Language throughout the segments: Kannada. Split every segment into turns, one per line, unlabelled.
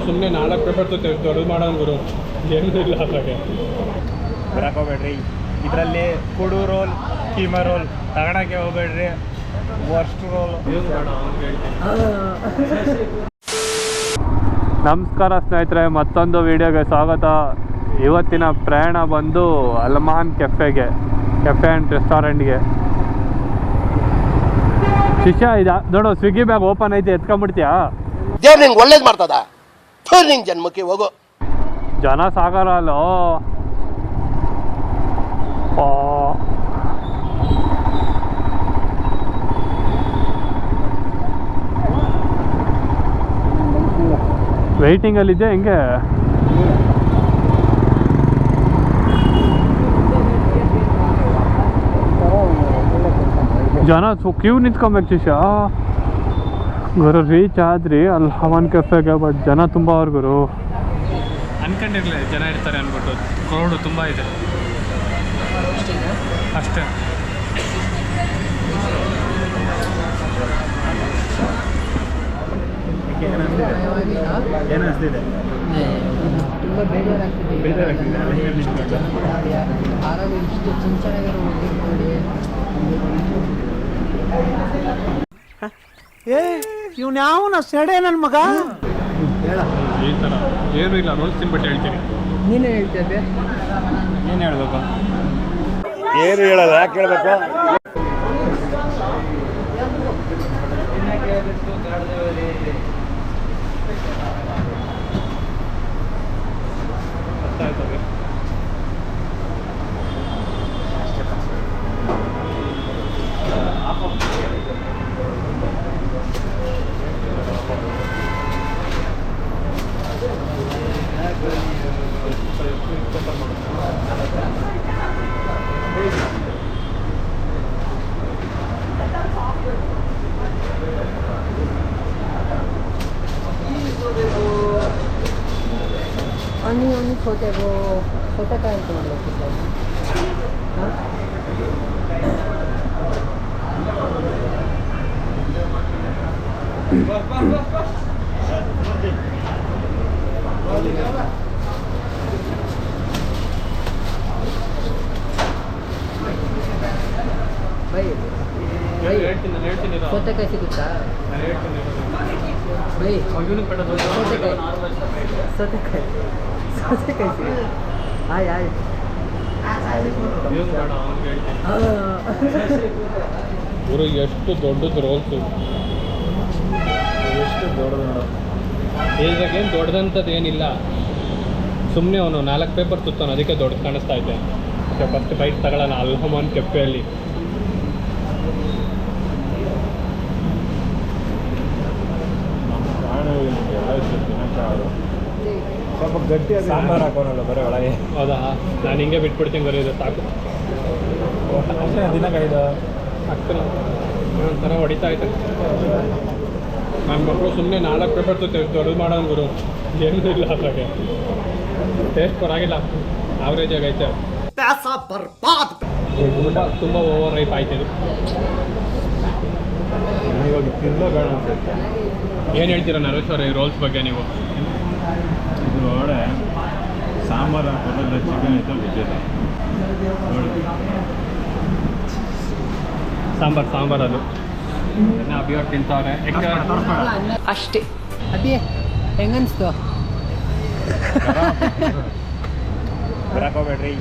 ಸುಮ್ಮನೆ 4 ಪೇಪರ್ ದೊಡ್ಡದು ಮಾಡೋಣ ಗುರು, ಏನೂ ಇಲ್ಲ ಹಾಗೆ
ಬರಕ್ಕೆ ಹೋಗ್ಬೇಡ್ರಿ. ಇದರಲ್ಲಿ ಕುಡು ರೋಲ್ ಕೀಮಾ ರೋಲ್ ತಗೊಳಕ್ಕೆ ಹೋಗ್ಬೇಡ್ರಿ, ವರ್ಸ್ಟ್ ರೋಲ್.
ನಮಸ್ಕಾರ ಸ್ನೇಹಿತರೆ, ಮತ್ತೊಂದು ವಿಡಿಯೋಗೆ ಸ್ವಾಗತ. ಇವತ್ತಿನ ಪ್ರಯಾಣ ಬಂದು ಅಲ್ಮಹಾನ್ ಕೆಫೆ ಆ್ಯಂಡ್ ರೆಸ್ಟೋರೆಂಟ್ಗೆ. ಶಿಷ್ಯ ಇದು ನೋಡು, ಸ್ವಿಗ್ಗಿ ಬ್ಯಾಗ್ ಓಪನ್ ಐತೆ, ಎತ್ಕೊಂಡ್ಬಿಡ್ತೀಯಾ?
ದೇವ್ರು ನಿಂಗೆ ಒಳ್ಳೇದು ಮಾಡ್ತದ, ನಿಂಗೆ ಜನ್ಮಕ್ಕೆ ಹೋಗೋ.
ಜನ ಸಾಗರ ಅಲ್ಲೋ. ವೆಯ್ಟಿಂಗಲ್ಲಿದ್ದೆ ಹೆಂಗೆ? ಜನ ಕ್ಯೂ ನಿಂತ್ಕೊಬೇಕು ಶಿಷ್ಯ. ಗುರು ರೀಚ್ ಆದ್ರಿ ಅಲ್ಮಹಾನ್ ಕೆಫೆಗೆ, ಬಟ್ ಜನ ತುಂಬ ಅವ್ರ ಗುರು.
ಅನ್ಕೊಂಡಿರ್ಲಿ ಜನ ಇರ್ತಾರೆ ಅಂದ್ಬಿಟ್ಟು, ಕ್ರೌಡು ತುಂಬ ಇದೆ ಅಷ್ಟೇ.
ಏನಿಸ್ತಿದೆ?
ತುಂಬ ಬೇಜಾರಾಗ್ತಿದೆ. ಆರಾಮ ಇಷ್ಟು ಚೆನ್ನಾಗಿರೋ ನೋಡಿ.
ಇವ್ನು ಯಾವನ ಸೆಡೆ ನನ್ನ ಮಗ?
ಈ ಥರ ಏನೂ ಇಲ್ಲ, ರೋಲ್ಸ್ ತಿನ್ಬಿಟ್ಟು ಹೇಳ್ತೀನಿ.
ನೀನೇ ಹೇಳ್ತಿದ್ದೆ,
ಏನು ಹೇಳ್ಬೇಕು? ಏನು ಹೇಳಲ್ಲ, ಯಾಕೆ ಹೇಳ್ಬೇಕು?
언니 소대가 ಅಂತ ಮಾಡ್ಲಿಕ್ಕೆ.
ಹೇಳ್ತೀನಿ
ಸೌತೆಕಾಯಿ ಸಿಗುತ್ತಾ? ಬೈ ಸೌತೆಕಾಯಿ ಸಿಗುತ್ತೆ. ಆಯ್
ಗುರು ಎಷ್ಟು ದೊಡ್ಡದು ರೋಲ್ಸು,
ಎಷ್ಟು ದೊಡ್ಡದು.
ಏಜಾಗೇನು ದೊಡ್ಡದಂಥದ್ದು ಏನಿಲ್ಲ, ಸುಮ್ಮನೆ ಅವನು 4 ಪೇಪರ್ ತುತ್ತಾನು, ಅದಕ್ಕೆ ದೊಡ್ಡ ಕಾಣಿಸ್ತಾ ಇದೆ. ಫಸ್ಟ್ ಬೈಟ್ ತಗೊಳ್ಳೋಣ ಅಲ್ಮಹಾನ್ ಕೆಫೆಯಲ್ಲಿ.
ಸ್ವಲ್ಪ ಗಟ್ಟಿ ಸಾಂಬಾರು ಹಾಕೋನಲ್ಲ ಬರೀ ಒಳಗೆ.
ಹೌದಾ? ನಾನು ಹಿಂಗೆ ಬಿಟ್ಬಿಡ್ತೀನಿ ಬರೀ, ಇದು ಸಾಕು.
ಅಷ್ಟೇ ದಿನಕ್ಕೈದು
ಹಾಕ್ತೀನಿ, ಒಂಥರ ಹೊಡಿತಾ ಐತೆ. ನನ್ನ ಮಕ್ಕಳು ಸುಮ್ಮನೆ 4 ಪೇಪರ್ ದೊಡ್ಡದು ಮಾಡೋಣ ಗುರು, ಏನೂ ಇಲ್ಲ ಹಾಗೆ. ಟೇಸ್ಟ್ ಪರವಾಗಿಲ್ಲ, ಆವ್ರೇಜ್ ಆಗೈತೆ. ತುಂಬ ಓವರ್ ರೈಪ್ ಆಯ್ತು ಇದು.
ಇವಾಗ ತಿನ್ನೋ ಬೇಡ ಅನ್ಸುತ್ತೆ.
ಏನು ಹೇಳ್ತೀರಾ ನರೇಶ್ವರ ಈ ರೋಲ್ಸ್ ಬಗ್ಗೆ ನೀವು?
ಇದು ಒಳ್ಳೆ ಸಾಂಬಾರು ಹಾಕೋದ್ರಲ್ಲಿ ಚಿಕನ್ ಐತೆ ಗೊತ್ತಿಲ್ಲ ನೋಡಿ.
ಸಾಂಬಾರು ಅದು ಅಭಿಯವ್ರು ತಿಂತವ್ರೆ.
ಅಷ್ಟೇ. ಅಭಿ ಹೆಂಗನ್ಸ್ತು?
ಬರಕ್ಕೆ ಹೋಗ್ಬೇಡ್ರಿ.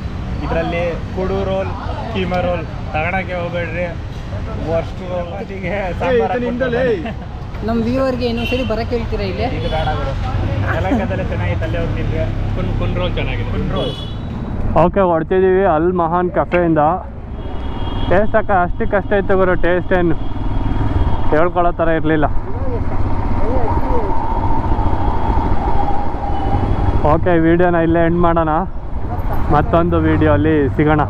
ಇದರಲ್ಲಿ ಕುಡು ರೋಲ್ ಕೀಮಾ ರೋಲ್ ತಗೊಳಕ್ಕೆ ಹೋಗ್ಬೇಡ್ರಿ, ವರ್ಸ್ಟ್ ರೋಲ್.
ನಮ್ಮ ವ್ಯೂವರ್ಗೆ ಇನ್ನೊಂದ್ಸರಿ ಬರಕ್ಕೆ ಹೇಳ್ತೀರಾ ಇಲ್ಲಿ?
ಇದು ಬೇಡ ಗುರು, ಯಲಹಂಕದಲ್ಲೇ ಚೆನ್ನಾಗಿತ್ತು, ಅಲ್ಲೇ ಹೋಗ್ತಿದ್ವಿ.
ಕುನ್ ರೋಲ್ ಚೆನ್ನಾಗಿದೆ.
ಕುನ್ ರೋಲ್
ಓಕೆ, ಹೊಡ್ತಿದ್ದೀವಿ ಅಲ್ಮಹಾನ್ ಕೆಫೆಯಿಂದ. ಟೇಸ್ಟ್ ಅಷ್ಟಕ್ಕಷ್ಟೇ ಇತ್ತು ಗುರು, ಟೇಸ್ಟ್ ಏನು ಹೇಳ್ಕೊಳ್ಳೋ ಥರ ಇರಲಿಲ್ಲ. ಓಕೆ, ವಿಡಿಯೋನ ಇಲ್ಲೇ ಎಂಡ್ ಮಾಡೋಣ, ಮತ್ತೊಂದು ವಿಡಿಯೋ ಅಲ್ಲಿ ಸಿಗೋಣ.